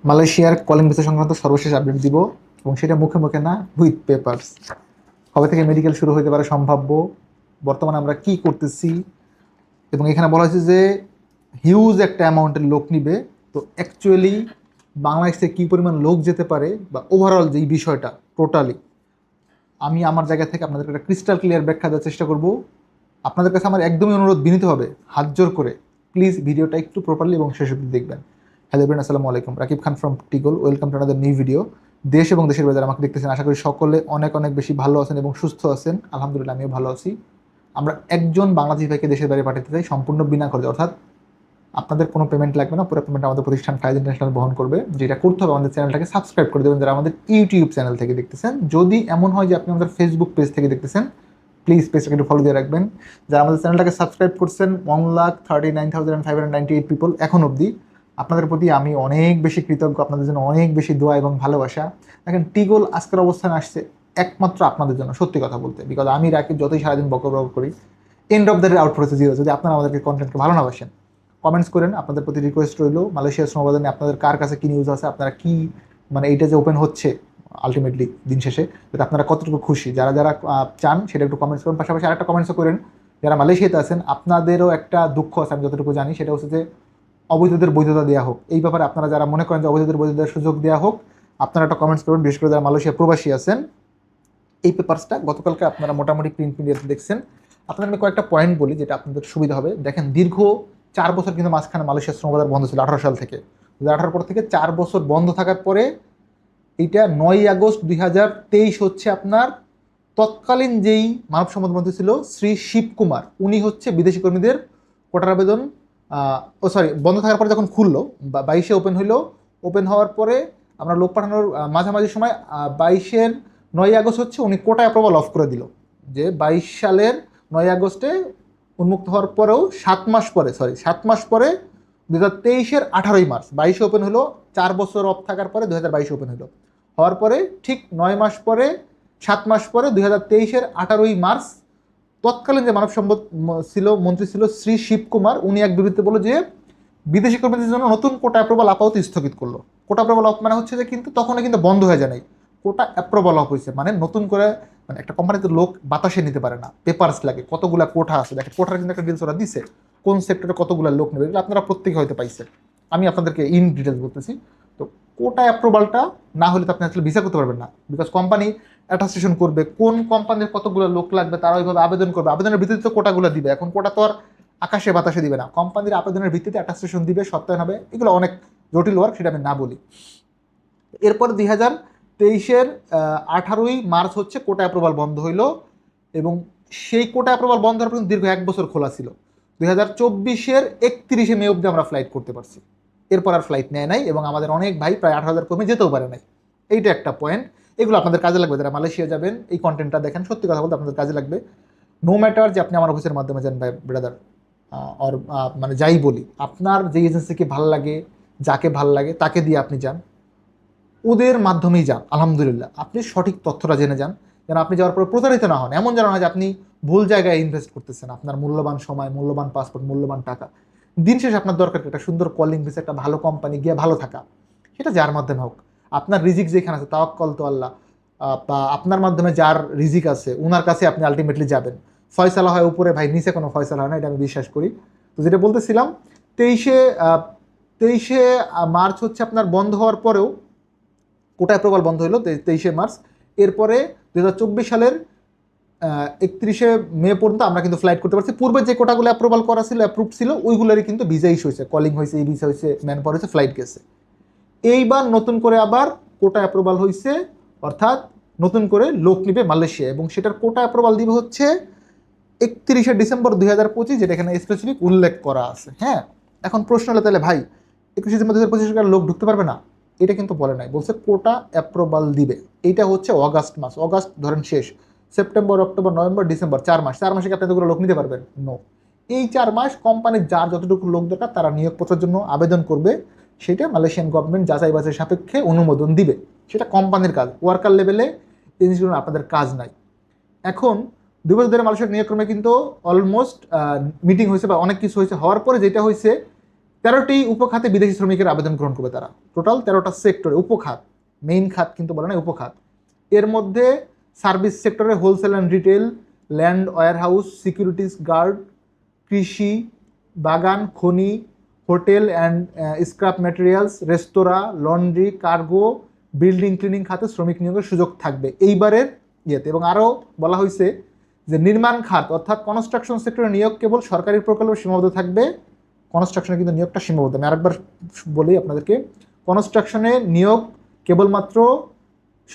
মালয়েশিয়ার calling visa সংক্রান্ত সর্বশেষ আপডেট দিব এবং সেটা মুখে মুখে না, উইথ পেপারস। কবে থেকে মেডিকেল শুরু হতে পারে সম্ভাব্য, বর্তমানে আমরা কি করতেছি, এবং এখানে বলা হয়েছে যে হিউজ একটা অ্যামাউন্টের লোক নিবে। তো অ্যাকচুয়ালি বাংলাদেশে কী পরিমাণ লোক যেতে পারে বা ওভারঅল যেই বিষয়টা টোটালি আমি আমার জায়গা থেকে আপনাদেরকে একটা ক্রিস্টাল ক্লিয়ার ব্যাখ্যা দেওয়ার চেষ্টা করব। আপনাদের কাছে আমার একদমই অনুরোধ বিনীত হবে, হাত জোর করে প্লিজ ভিডিওটা একটু প্রপারলি এবং শেষ অবধি দেখবেন। হ্যালো এভরিওয়ান, আসসালামু আলাইকুম। রাকিব খান ফ্রম টিগল। Welcome to another new video. দেশ এবং দেশের বাইরে আমাকে দেখতেছেন, আশা করি সকলে অনেক অনেক বেশি ভালো আছেন এবং সুস্থ আছেন। আলহামদুলিল্লাহ, আমিও ভালো আছি। আমরা একজন বাংলাদেশি ভাইকে দেশের বাইরে পাঠাতে চাই সম্পূর্ণ বিনা খরচে, অর্থাৎ আপনাদের কোনো পেমেন্ট লাগবে না। পুরো পেমেন্ট আমাদের প্রতিষ্ঠান ফাইজ ইন্টারন্যাশনাল বহন করবে। যেটা করতে হবে, আমাদের চ্যানেলটাকে সাবস্ক্রাইব করে দেবেন যারা আমাদের ইউটিউব চ্যানেল থেকে দেখতেছেন। যদি এমন হয় যে আপনি আমাদের ফেসবুক পেজ থেকে দেখতেছেন, প্লিজ পেজটাকে একটু ফলো দিয়ে রাখবেন। যারা আমাদের চ্যানেলটাকে সাবস্ক্রাইব করছেন 1,39,598 পিপল এখন অবধি, আপনাদের প্রতি আমি অনেক বেশি কৃতজ্ঞ। আপনাদের জন্য অনেক বেশি দোয়া এবং ভালোবাসা। দেখেন, টিগল আজকের অবস্থানে আসছে একমাত্র আপনাদের জন্য, সত্যি কথা বলতে। বিকজ আমি রাকিব যতই সারাদিন বকর করি, end of the day output হচ্ছে জিরো। যদি আপনারা আমাদেরকে কন্টেন্টকে ভালো না বাসেন, কমেন্টস করেন। আপনাদের প্রতি রিকোয়েস্ট রইল, মালয়েশিয়ার শ্রমবাদনে আপনাদের কার কাছে কী নিউজ আছে, আপনারা কি মানে এইটা যে ওপেন হচ্ছে আলটিমেটলি দিন শেষে, যাতে আপনারা কতটুকু খুশি, যারা যারা চান সেটা একটু কমেন্টস করুন। পাশাপাশি আরেকটা কমেন্টসও করেন, যারা মালয়েশিয়াতে আছেন আপনাদেরও একটা দুঃখ আছে, আমি যতটুকু জানি, সেটা হচ্ছে যে অবৈধদের বৈধতা দেওয়া হোক। এই ব্যাপারে আপনারা যারা মনে করেন যে অবৈধদের বৈধতার সুযোগ দেওয়া হোক, আপনারা একটা কমেন্টস করুন। বিশেষ করে যারা মালয়েশিয়া প্রবাসী আছেন, এই পেপারসটা গতকালকে আপনারা মোটামুটি প্রিন্ট মিডিয়াতে দেখছেন। আপনাদের আমি কয়েকটা পয়েন্ট বলি যেটা আপনাদের সুবিধা হবে। দেখেন, দীর্ঘ 4 বছর কিন্তু মাঝখানে মালয়েশিয়ার শ্রমবাজার বন্ধ ছিল 18 সাল থেকে। 2018 পর থেকে 4 বছর বন্ধ থাকার পরে এইটা 9 আগস্ট 2023 হচ্ছে আপনার তৎকালীন যেই মানব সম্পদ মন্ত্রী ছিল শ্রী শিবকুমার, উনি হচ্ছে বিদেশি কর্মীদের কোটার আবেদন বন্ধ থাকার পরে যখন খুললো, 22-এ ওপেন হইলো। ওপেন হওয়ার পরে আমরা লোক পাঠানোর মাঝামাঝি সময় 22-এর 9 আগস্ট হচ্ছে উনি কোটা অ্যাপ্রুভাল অফ করে দিল। যে 22 সালের 9 আগস্টে উন্মুক্ত হওয়ার পরেও 7 মাস পরে 2023-এর 18 মার্চ 22-এ ওপেন হলো। 4 বছর অফ থাকার পরে 2022-এ ওপেন হলো। হওয়ার পরে ঠিক 9 মাস পরে, 7 মাস পরে 2023-এর 18 মার্চ তৎকালীন যে মানব সম্পদ মন্ত্রী ছিল শ্রী শিবকুমার, উনি এক বিবৃতিতে বলল যে বিদেশি কর্মীদের জন্য নতুন কোটা অ্যাপ্রুভাল আপাতত স্থগিত করলো। কোটা অ্যাপ্রুভাল অফ মানে হচ্ছে যে কিন্তু তখন কিন্তু বন্ধ হয়ে যায় নাই, কোটা অ্যাপ্রুভাল অফ হয়েছে। মানে নতুন করে মানে একটা কোম্পানিতে লোক বাতাসে নিতে পারে না, পেপারস লাগে, কতগুলা কোঠা আছে। দেখেন, কোঠার কিন্তু একটা ডিটেলস ওরা দিছে, কোন সেক্টরে কতগুলো লোক নেবে, এগুলো আপনারা প্রত্যেকে হয়তো পাইছেন। আমি আপনাদেরকে ইন ডিটেলস বলতেছি। তো কোটা অ্যাপ্রুভালটা না হলে তো আপনি আসলে ভিসা করতে পারবেন না। বিকজ কোম্পানি অ্যাটাস্টেশন করবে কোন কোম্পানির কতগুলো লোক লাগবে, তারা ওইভাবে আবেদন করবে। আবেদনের ভিত্তিতে তো কোটাগুলো দিবে। এখন কোটা তো আর আকাশে বাতাসে দিবে না, কোম্পানির আবেদনের ভিত্তিতে অ্যাটাস্টেশন দিবে, সত্যায়ন হবে। এগুলো অনেক জটিল ওয়ার্ক, সেটা আমি না বলি। এরপর 2023-এর 18 মার্চ হচ্ছে কোটা অ্যাপ্রুভাল বন্ধ হইলো, এবং সেই কোটা অ্যাপ্রুভাল বন্ধ হওয়ার পর্যন্ত দীর্ঘ 1 বছর খোলা ছিল। 2024-এর 31-এ মে অব্দি আমরা ফ্লাইট করতে পারছি। এরপর আর ফ্লাইট নেয় নাই, এবং আমাদের অনেক ভাই প্রায় 18,000 কমে যেতেও পারে নাই। এইটা একটা পয়েন্ট। এগুলো আপনাদের কাজে লাগবে, যারা মালয়েশিয়া যাবেন। এই কন্টেন্টটা দেখেন, সত্যি কথা বলতে আপনাদের কাজে লাগবে। নো ম্যাটার যে আপনি আমার অফিসের মাধ্যমে যান ভাই ব্রাদার, আর মানে যাই বলি, আপনার যে এজেন্সিকে ভাল লাগে, যাকে ভাল লাগে তাকে দিয়ে আপনি যান, ওদের মাধ্যমেই যান। আলহামদুলিল্লাহ, আপনি সঠিক তথ্যটা জেনে যান, যেন আপনি যাওয়ার পরে প্রতারিত না হন। এমন যেন না যে আপনি ভুল জায়গায় ইনভেস্ট করতেছেন আপনার মূল্যবান সময়, মূল্যবান পাসপোর্ট, মূল্যবান টাকা। দিন শেষে আপনার দরকার একটা সুন্দর কলিং ভিসা, একটা ভালো কোম্পানি গিয়ে ভালো থাকা, সেটা যার মাধ্যমে হোক। আপনার রিজিক যেখানে আছে, তাওয়াক্কাল তো আল্লাহ, বা আপনার মাধ্যমে যার রিজিক আছে ওনার কাছে আপনি আলটিমেটলি যাবেন। ফয়সালা হয় উপরে ভাই, নিচে কোনো ফয়সালা হয় না, এটা আমি বিশ্বাস করি। তো যেটা বলতেছিলাম, 23শে মার্চ হচ্ছে আপনার বন্ধ হওয়ার পরেও কোটা অ্যাপ্রুভাল বন্ধ হলো 23শে মার্চ। এরপরে 2024 সালের 31শে মে পর্যন্ত আমরা কিন্তু ফ্লাইট করতে পারছি। পূর্বে যে কোটাগুলো অ্যাপ্রুভাল করা ছিল, অ্যাপ্রুভ ছিল, ওইগুলোরই কিন্তু ভিসা ইস্যু হয়েছে, কলিং হয়েছে, ই ভিসা হয়েছে, ম্যান পাওয়ার হয়েছে, ফ্লাইট গেছে। এইবার নতুন করে আবার কোটা অ্যাপ্রুভাল হয়েছে, অর্থাৎ নতুন করে লোক নিবে মালয়েশিয়া, এবং সেটার কোটা অ্যাপ্রুভাল দিবে হচ্ছে 31শে ডিসেম্বর 2025, যেটা এখানে স্পেসিফিক উল্লেখ করা আছে। হ্যাঁ, এখন প্রশ্ন হলো তাহলে ভাই 21শে ডিসেম্বর 2025 লোক ঢুকতে পারবে না? এটা কিন্তু বলে নাই, বলছে কোটা অ্যাপ্রুভাল দিবে। এইটা হচ্ছে অগাস্ট মাস, অগাস্ট ধরেন শেষ, সেপ্টেম্বর, অক্টোবর, নভেম্বর, ডিসেম্বর, 4 মাস। 4 মাসে কি আপনি এতগুলো লোক নিতে পারবেন? নো। এই 4 মাস কোম্পানির যার যতটুকু লোক দরকার তারা নিয়োগপত্রের জন্য আবেদন করবে, সেটা মালয়েশিয়ান গভর্নমেন্ট যাচাই বাছাই সাপেক্ষে অনুমোদন দিবে। সেটা কোম্পানির কাজ, ওয়ার্কার লেভেলে এই জিনিসগুলো আপনাদের কাজ নাই। এখন 2 বছর ধরে মালয়েশিয়ার নিয়োগক্রমে কিন্তু অলমোস্ট মিটিং হয়েছে বা অনেক কিছু হয়েছে। হওয়ার পরে যেটা হয়েছে, 13টি উপখাতে বিদেশি শ্রমিকের আবেদন গ্রহণ করবে তারা। টোটাল 13টা সেক্টরে, উপখাত, মেইন খাত কিন্তু বলে না, উপখাত। এর মধ্যে সার্ভিস সেক্টরে wholesale and retail, land, warehouse, securities guard, কৃষি, বাগান, খনি, হোটেল অ্যান্ড স্ক্র্যাপ ম্যাটেরিয়ালস, রেস্তোরাঁ, লন্ড্রি, কার্গো, বিল্ডিং ক্লিনিং খাতে শ্রমিক নিয়োগের সুযোগ থাকবে এইবারের ইয়েতে। এবং আরও বলা হয়েছে যে নির্মাণ খাত অর্থাৎ কনস্ট্রাকশন সেক্টরে নিয়োগ কেবল সরকারি প্রকল্পে সীমাবদ্ধ থাকবে। কনস্ট্রাকশনে কিন্তু নিয়োগটা সীমাবদ্ধ। আমি আরেকবার বলি আপনাদেরকে, কনস্ট্রাকশনে নিয়োগ কেবলমাত্র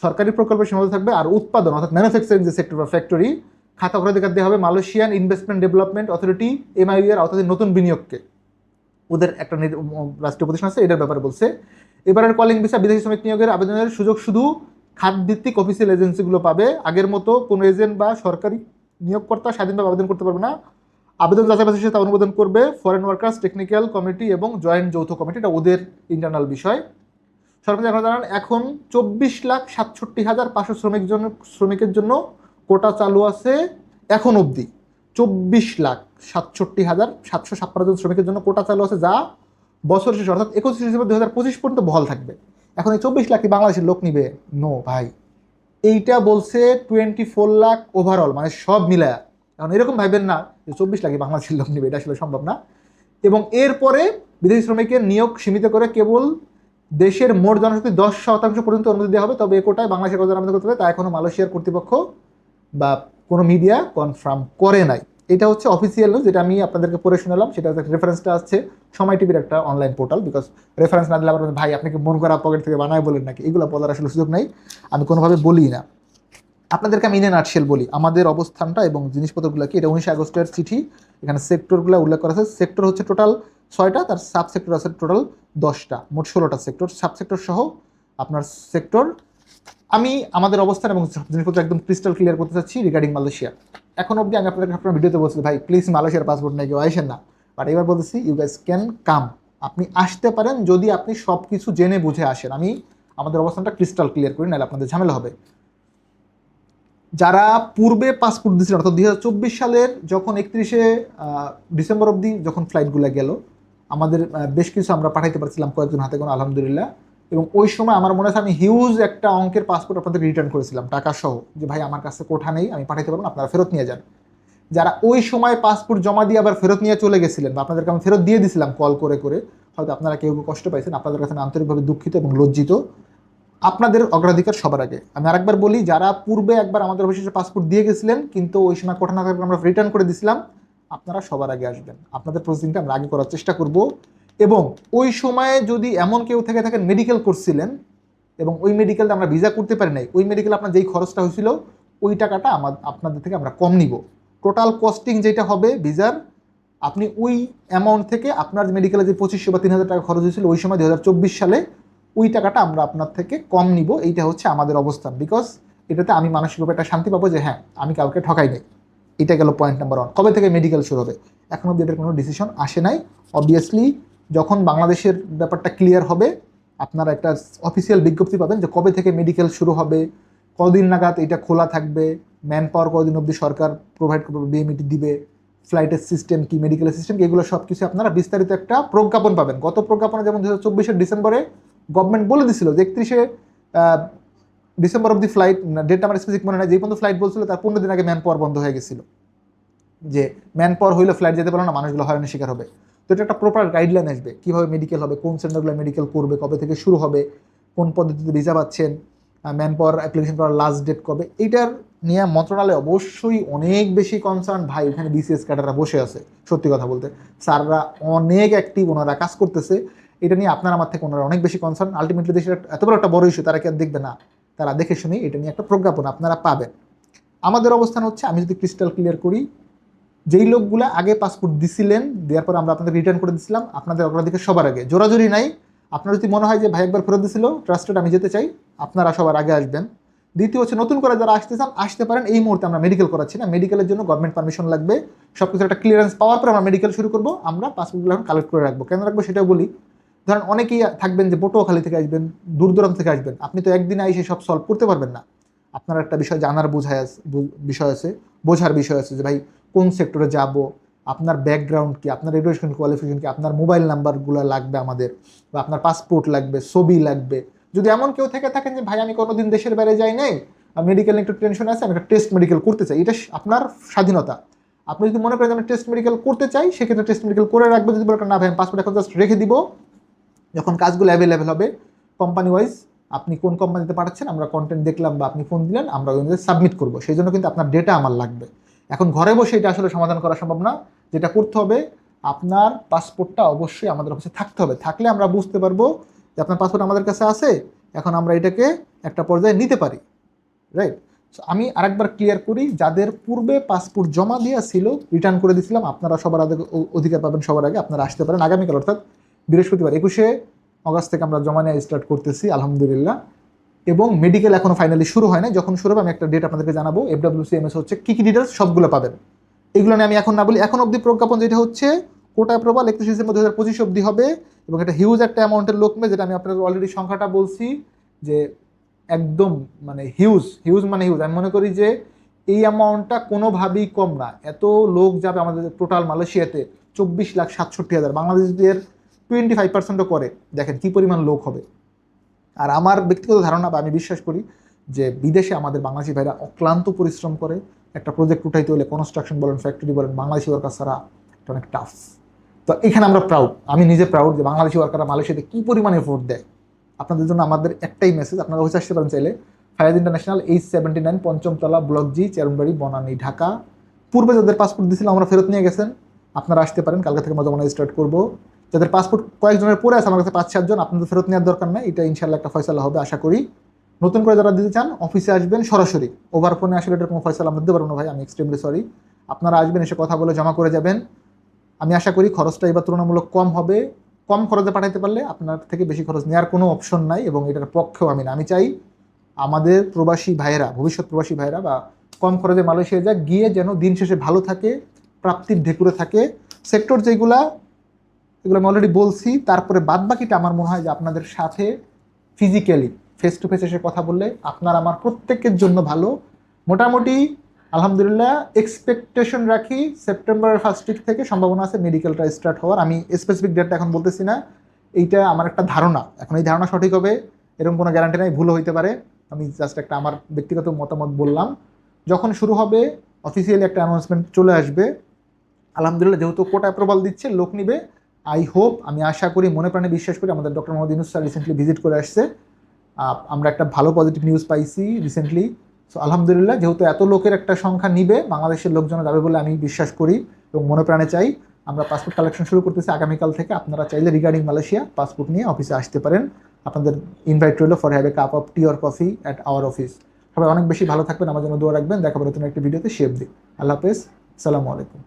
সরকারি প্রকল্পে সীমাবদ্ধ থাকবে। আর উৎপাদন অর্থাৎ ম্যানুফ্যাকচারিং যে সেক্টর বা ফ্যাক্টরি, খাত অগ্রাধিকার দেওয়া হবে Malaysian investment development authority MIU এর আওতাধীন নতুন বিনিয়োগকে। ওদের একটা রাষ্ট্রীয় প্রতিষ্ঠান আছে, এটার ব্যাপারে বলছে। এবারের কলিং ভিসা বিদেশি শ্রমিক নিয়োগের আবেদনের সুযোগ শুধু খাতভিত্তিক অফিসিয়াল এজেন্সিগুলো পাবে। আগের মতো কোনো এজেন্ট বা সরকারি নিয়োগকর্তা স্বাধীনভাবে আবেদন করতে পারবে না। আবেদন যাচাই বাছাই শেষে তা অনুমোদন করবে ফরেন ওয়ার্কার্স টেকনিক্যাল কমিটি এবং জয়েন্ট যৌথ কমিটি, এটা ওদের ইন্টারনাল বিষয়। সরকার এখন জানান এখন 24,67,500 শ্রমিকের জন্য কোটা চালু আছে এখন অবধি। 24,67,756 জন শ্রমিকের জন্য কোটা চালু আছে, যা বছর শেষে অর্থাৎ 21 ডিসেম্বর 2025 পর্যন্ত বহাল থাকবে। এখন এই 24 লাখ কি বাংলাদেশের লোক নিবে? নো ভাই, এইটা বলছে 24 লাখ ওভারঅল, মানে সব মিলায়া। এখন এরকম ভাববেন না যে 24 লাখই বাংলাদেশের লোক নিবে, এটা আসলে সম্ভব না। এবং এরপরে বিদেশি শ্রমিকের নিয়োগ সীমিত করে কেবল দেশের মোট জনশক্তি 10% পর্যন্ত অনুমতি দেওয়া হবে। তবে এ কোটায় বাংলাদেশের কত আবেদন করতে হবে তা এখনো মালয়েশিয়ার কর্তৃপক্ষ বা কোনো মিডিয়া কনফার্ম করে নাই। এটা হচ্ছে অফিসিয়াল নিউজ, যেটা আমি আপনাদেরকে পড়ে শোনালাম। সেটা রেফারেন্সটা আসছে সময় টিভির একটা অনলাইন পোর্টাল। বিকজ রেফারেন্স না দিলে আবার ভাই আপনি কি মন করা পকেট থেকে বানায় বলেন নাকি, এগুলো বলার আসলে সুযোগ নাই, আমি কোনোভাবে বলি না। আপনাদেরকে আমি ইন নাটশেল বলি আমাদের অবস্থানটা এবং জিনিসপত্রগুলো কি। এটা 19 আগস্টের চিঠি, এখানে সেক্টরগুলো উল্লেখ করা আছে। সেক্টর হচ্ছে টোটাল 6টা, তার সাব সেক্টর আছে টোটাল 10টা, মোট 16টা সেক্টর, সাব সেক্টর সহ আপনার সেক্টর। আমি আমাদের অবস্থান এবং জিনিসপত্র একদম ক্রিস্টাল ক্লিয়ার করতে চাচ্ছি রিগার্ডিং মালয়েশিয়া। এখন অবধি আমি আপনাদের আপনার ভিডিওতে বলছি ভাই প্লিজ মালয়েশিয়ার পাসপোর্ট নেই, কেউ আসেন না। বাট এবার বলতেছি ইউ গাইস ক্যান কাম, আপনি আসতে পারেন যদি আপনি সব কিছু জেনে বুঝে আসেন। আমি আমাদের অবস্থানটা ক্রিস্টাল ক্লিয়ার করি, নাহলে আপনাদের ঝামেলা হবে। যারা পূর্বে পাসপোর্ট দিয়েছিলেন অর্থাৎ 2024 সালের যখন 31শে ডিসেম্বর অবধি যখন ফ্লাইটগুলো গেল, আমাদের বেশ কিছু আমরা পাঠাইতে পারছিলাম কয়েকজন হাতে কোনো, আলহামদুলিল্লাহ। এবং ওই সময় আমার মনে আছে আমি হিউজ একটা অঙ্কের পাসপোর্ট আপনাদের রিটার্ন করেছিলাম টাকা সহ, যে ভাই আমার কাছে কোঠা নেই, আমি পাঠাইতে পারবো না, আপনারা ফেরত নিয়ে যান। যারা ওই সময় পাসপোর্ট জমা দিয়ে আবার ফেরত নিয়ে চলে গেছিলেন বা আপনাদেরকে আমি ফেরত দিয়ে দিয়েছিলাম কল করে করে, হয়তো আপনারা কেউ কষ্ট পাইছেন, আপনাদের কাছে আমি আন্তরিকভাবে দুঃখিত এবং লজ্জিত। আপনাদের অগ্রাধিকার সবার আগে। আমি আরেকবার বলি, যারা পূর্বে একবার আমাদের অফিসে পাসপোর্ট দিয়ে গেছিলেন কিন্তু ওই সময় কোঠা না থাকলে আমরা রিটার্ন করে দিয়েছিলাম, আপনারা সবার আগে আসবেন। আপনাদের প্রসেসিংটা আমরা আগে করার চেষ্টা করব। এবং ওই সময়ে যদি এমন কেউ থেকে থাকেন মেডিকেল করছিলেন এবং ওই মেডিকেলটা আমরা ভিসা করতে পারি নাই, ওই মেডিকেল আপনার যেই খরচটা হয়েছিল ওই টাকাটা আপনাদের থেকে আমরা কম নিব। টোটাল কস্টিং যেটা হবে ভিসার, আপনি ওই অ্যামাউন্ট থেকে আপনার মেডিকেলে যে 2500 বা 3000 টাকা খরচ হয়েছিল ওই সময় 2024 সালে, ওই টাকাটা আমরা আপনার থেকে কম নিব। এইটা হচ্ছে আমাদের অবস্থান। বিকজ এটাতে আমি মানসিকভাবে একটা শান্তি পাবো যে হ্যাঁ আমি কাউকে ঠকাই নাই। এটা গেল পয়েন্ট নাম্বার 1। কবে থেকে মেডিকেল শুরু হবে এখন অব্দি এটার কোনো ডিসিশন আসে নাই। অবভিয়াসলি যখন বাংলাদেশের ব্যাপারটা ক্লিয়ার হবে আপনারা একটা অফিসিয়াল বিজ্ঞপ্তি পাবেন যে কবে থেকে মেডিকেল শুরু হবে, কদিন নাগাদ এটা খোলা থাকবে, ম্যান পাওয়ার কদিন অবধি সরকার প্রোভাইড করবে, বিএমইটি দিবে, ফ্লাইটের সিস্টেম কি, মেডিকেলের সিস্টেম কি, এগুলো সব কিছু আপনারা বিস্তারিত একটা প্রজ্ঞাপন পাবেন। গত প্রজ্ঞাপনে যেমন 2024 ডিসেম্বরে গভর্নমেন্ট বলে দিছিল যে 31শে December of the flight, date আমার স্পেসিফিক মনে নাই, যে পর্যন্ত ফ্লাইট বলছিল তার 15 দিন আগে ম্যান পাওয়ার বন্ধ হয়ে গেছিল, যে ম্যান পাওয়ার হইলে ফ্লাইট যেতে পারলো না, মানুষগুলো হয়রানির শিকার হবে। তো এটা একটা প্রপার গাইডলাইন আসবে কীভাবে মেডিকেল হবে, কোন সেন্টারগুলো মেডিকেল করবে, কবে থেকে শুরু হবে, কোন পদ্ধতিতে ভিসা পাচ্ছেন, ম্যান পাওয়ার অ্যাপ্লিকেশন করার লাস্ট ডেট কবে, এইটার নিয়ে মন্ত্রণালয় অবশ্যই অনেক বেশি কনসার্ন। ভাই ওখানে BCS ক্যাডাররা বসে আছে, সত্যি কথা বলতে স্যাররা অনেক অ্যাক্টিভ, ওনারা কাজ করতেছে। এটা নিয়ে আপনার আমার থেকে ওনারা অনেক বেশি কনসার্ন। আলটিমেটলি দেশের এত বড় একটা বড় ইস্যু, তারা কি আর দেখবে না? তারা দেখে শুনেই এটা নিয়ে একটা প্রজ্ঞাপন আপনারা পাবেন। আমাদের অবস্থান হচ্ছে, আমি যদি ক্রিস্টাল ক্লিয়ার করি, যেই লোকগুলো আগে পাসপোর্ট দিছিলেন, দেওয়ার পর আমরা আপনাদের রিটার্ন করে দিছিলাম, আপনাদের অগ্রাধিকার সবার আগে। জোরাজুরি নাই। আপনার যদি মনে হয় যে ভাই একবার ফেরত দিছিল, ট্রাস্টেড আমি যেতে চাই, আপনারা সবার আগে আসবেন। দ্বিতীয় হচ্ছে, নতুন করে যারা আসতে চান আসতে পারেন। এই মুহূর্তে আমরা মেডিকেল করাচ্ছি না, মেডিকেলের জন্য গভর্নমেন্ট পারমিশন লাগবে, সব কিছু একটা ক্লিয়ারেন্স পাওয়ার পর আমরা মেডিকেল শুরু করবো। আমরা পাসপোর্টগুলো এখন কালেক্ট করে রাখবো। কেন রাখবো সেটাও বলি। ধরেন অনেকেই থাকবেন যে পটুয়াখালী থেকে আসবেন, দূর দূরান্ত থেকে আসবেন, আপনি তো একদিনে এসে সব সলভ করতে পারবেন না। আপনার একটা বিষয় জানার বোঝার বিষয় আছে যে ভাই কোন সেক্টরে যাব, আপনার ব্যাকগ্রাউন্ড কি, আপনার এডুকেশন কোয়ালিফিকেশন কি, আপনার মোবাইল নাম্বারগুলো লাগবে আমাদের, বা আপনার পাসপোর্ট লাগবে, ছবি লাগবে। যদি এমন কেউ থেকে থাকেন যে ভাই আমি কোনোদিন দেশের বাইরে যাই নাই, মেডিকেল একটু টেনশন আছে, আমি একটা টেস্ট মেডিকেল করতে চাই, এটা আপনার স্বাধীনতা। আপনি যদি মনে করেন আমি টেস্ট মেডিকেল করতে চাই, সেক্ষেত্রে টেস্ট মেডিকেল করে রাখবো। যদি বলেন না ভাই আমি পাসপোর্ট এখন জাস্ট রেখে দিব, যখন কাজগুলো অ্যাভেলেবেল হবে কোম্পানি ওয়াইজ আপনি কোন কোম্পানিতে পাঠাচ্ছেন আমরা কন্টেন্ট দেখলাম বা আপনি ফোন দিলেন, আমরা ওই অনুযায়ী সাবমিট করবো। সেই জন্য কিন্তু আপনার ডেটা আমার লাগবে। এখন ঘরে বসে এটা আসলে সমাধান করা সম্ভব না। যেটা করতে হবে, আপনার পাসপোর্টটা অবশ্যই আমাদের অফিসে থাকতে হবে। থাকলে আমরা বুঝতে পারবো যে আপনার পাসপোর্ট আমাদের কাছে আছে, এখন আমরা এটাকে একটা পর্যায়ে নিতে পারি, রাইট? আমি আরেকবার ক্লিয়ার করি, যাদের পূর্বে পাসপোর্ট জমা দেওয়া ছিল রিটার্ন করে দিয়েছিলাম, আপনারা সবার আগে অধিকার পাবেন, সবার আগে আপনারা আসতে পারেন আগামীকাল, অর্থাৎ বৃহস্পতিবার 21শে অগাস্ট থেকে আমরা জমা নেওয়া স্টার্ট করতেছি আলহামদুলিল্লাহ। এবং মেডিকেল এখনো ফাইনালি শুরু হয় না, যখন শুরু হবে আমি একটা ডেট আপনাদেরকে জানাবো। FWCMS হচ্ছে কী কী ডিটেলস সবগুলো পাবেন, এগুলো নিয়ে আমি এখন না বলি। এখন অবধি প্রজ্ঞাপন যেটা হচ্ছে কোটা অ্যাপ্রুভাল 31 ডিসেম্বর 2025 অবধি হবে, এবং এটা হিউজ একটা অ্যামাউন্টের লোক নেবে, যেটা আমি আপনাদের অলরেডি সংখ্যাটা বলছি যে একদম মানে হিউজ হিউজ মানে হিউজ। আমি মনে করি যে এই অ্যামাউন্টটা কোনোভাবেই কম না। এত লোক যাবে আমাদের টোটাল মালয়েশিয়াতে, 24,67,000। বাংলাদেশদের 25%ও করে, দেখেন কি পরিমাণ লোক হবে। আর আমার ব্যক্তিগত ধারণা বা আমি বিশ্বাস করি যে বিদেশে আমাদের বাংলাদেশি ভাইরা অক্লান্ত পরিশ্রম করে। একটা প্রজেক্ট উঠাইতে হলে কনস্ট্রাকশন বলেন, ফ্যাক্টরি বলেন, বাংলাদেশি ওয়ার্কার ছাড়া এটা অনেক টাফ। তো এখানে আমরা প্রাউড, আমি নিজে প্রাউড যে বাংলাদেশি ওয়ার্কাররা মালয়েশিয়াতে কী পরিমাণে এফোর্ট দেয়। আপনাদের জন্য আমাদের একটাই মেসেজ, আপনারা অফিসে আসতে পারেন চাইলে। ফায়াজ ইন্টারন্যাশনাল, H79 পঞ্চমতলা, ব্লক জি, চেরনবাড়ি, বনানী, ঢাকা। পূর্বে যাদের পাসপোর্ট দিয়েছিলাম আমরা ফেরত নিয়ে গেছেন, আপনারা আসতে পারেন। কালকে থেকে আমরা জমা স্টার্ট করবো। যাদের পাসপোর্ট কয়েকজনের পরে আছে আমার কাছে 5-7 জন, আপনাদের ফেরত নেওয়ার দরকার নাই, এটা ইনশাল্লাহ একটা ফয়সালা হবে আশা করি। নতুন করে যারা দিতে চান অফিসে আসবেন সরাসরি, ওভার ফোনে আসলে এটার কোনো ফয়সালা আমরা দিতে পারবো না ভাই, আমি এক্সট্রিমলি সরি। আপনারা আসবেন, এসে কথা বলে জমা করে যাবেন। আমি আশা করি খরচটা এবার তুলনামূলক কম হবে। কম খরচে পাঠাইতে পারলে আপনার থেকে বেশি খরচ নেওয়ার কোনো অপশন নাই, এবং এটার পক্ষেও আমি না। আমি চাই আমাদের প্রবাসী ভাইয়েরা, ভবিষ্যৎ প্রবাসী ভাইয়েরা বা কম খরচে মালয়েশিয়া যা গিয়ে যেন দিন শেষে ভালো থাকে, প্রাপ্তির ঢেকুরে থাকে। সেক্টর যেগুলা, এগুলো আমি অলরেডি বলছি। তারপরে বাদ বাকিটা আমার মনে হয় যে আপনাদের সাথে ফিজিক্যালি ফেস টু ফেস এসে কথা বললে আপনার আমার প্রত্যেকের জন্য ভালো। মোটামুটি আলহামদুলিল্লাহ এক্সপেকটেশন রাখি সেপ্টেম্বরের ফার্স্ট উইক থেকে সম্ভাবনা আছে মেডিকেলটা স্টার্ট হওয়ার। আমি স্পেসিফিক ডেটটা এখন বলতেছি না, এইটা আমার একটা ধারণা। এখন এই ধারণা সঠিক হবে এরকম কোনো গ্যারান্টি নাই, ভুলও হইতে পারে। আমি জাস্ট একটা আমার ব্যক্তিগত মতামত বললাম। যখন শুরু হবে অফিসিয়ালি একটা অ্যানাউন্সমেন্ট চলে আসবে আলহামদুলিল্লাহ। যেহেতু কোটা অ্যাপ্রুভাল দিচ্ছে, লোক নিবে, আই হোপ, আমি আশা করি, মনে প্রাণে বিশ্বাস করি। আমাদের doctor Mohammad Yunus sir recently visit করে আসছে, আমরা একটা ভালো পজিটিভ নিউজ পাইছি রিসেন্টলি। সো আলহামদুলিল্লাহ, যেহেতু এত লোকের একটা সংখ্যা নিবে, বাংলাদেশের লোকজন যাবে বলে আমি বিশ্বাস করি এবং মনে প্রাণে চাই। আমরা পাসপোর্ট কালেকশন শুরু করতেছি আগামীকাল থেকে। আপনারা চাইলে রিগার্ডিং মালয়েশিয়া পাসপোর্ট নিয়ে অফিসে আসতে পারেন। আপনাদের ইনভাইট রইল for have a cup of tea or coffee at our office. সবাই অনেক বেশি ভালো থাকবেন, আমার জন্য দোয়া রাখবেন। দেখা হবে নতুন একটি ভিডিওতে, শেপ দিই। আল্লাহ হাফেজ, আসসালামু আলাইকুম।